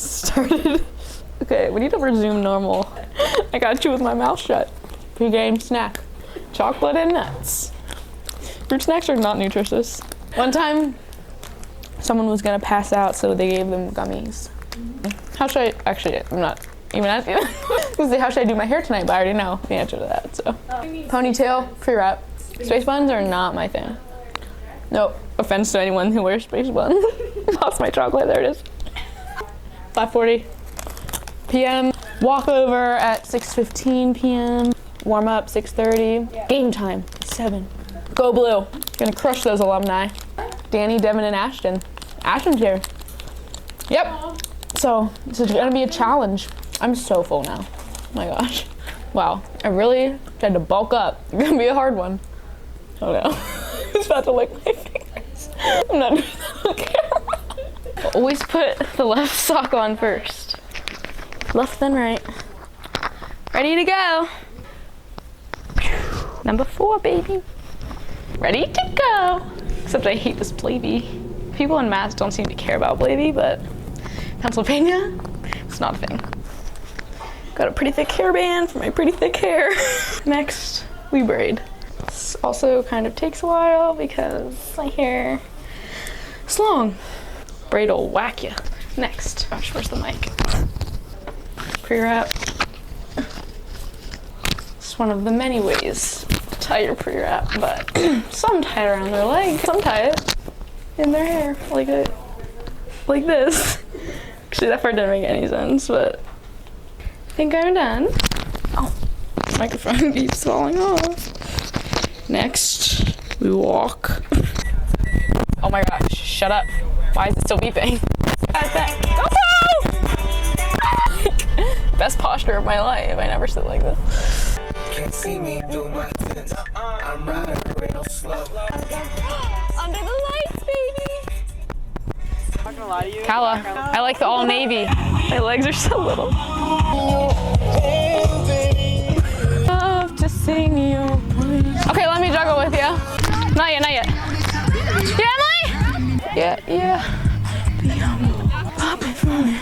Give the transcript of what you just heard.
started. Okay, we need to resume normal. I got you with my mouth shut. Pre-game snack. Chocolate and nuts. Fruit snacks are not nutritious. One time, someone was gonna pass out, so they gave them gummies. How should I, actually, I'm not even asking. How should I do my hair tonight? But I already know the answer to that, so. Ponytail, pre-wrap. Space buns are not my thing. Nope, offense to anyone who wears space buns. Lost my chocolate, there it is. 5:40 p.m. Walkover at 6:15 p.m. Warm up 6:30. Game time 7. Go Blue. Gonna crush those alumni. Danny, Devin, and Ashton. Ashton's here. Yep. So this is gonna be a challenge. I'm so full now. Oh my gosh. Wow. I really tried to bulk up. It's gonna be a hard one. Oh no. I'm about to lick my fingers. I'm not doing that on camera. Always put the left sock on first. Left then right. Ready to go. Number 4, baby. Ready to go. Except I hate this Blavey. People in Mass don't seem to care about Blavey, but Pennsylvania, it's not a thing. Got a pretty thick hairband for my pretty thick hair. Next, we braid. This also kind of takes a while because my hair is long. Braid will whack you. Next, gosh, where's the mic? Pre-wrap. It's one of the many ways to tie your pre-wrap, but some tie it around their leg, some tie it in their hair, like this. Actually, that part didn't make any sense, but I think I'm done. Oh, microphone keeps falling off. Next, we walk. Oh my gosh, shut up. Why is it still beeping? Best posture of my life. I never sit like this. Can't see me do my things. I'm riding real slow. Under the lights, baby. I'm not gonna lie to you. Kala, I like the all navy. My legs are so little. Love to sing you. Okay, let me juggle with you. Not yet, not yet. Yeah, Emily? Yeah. Pop it for me.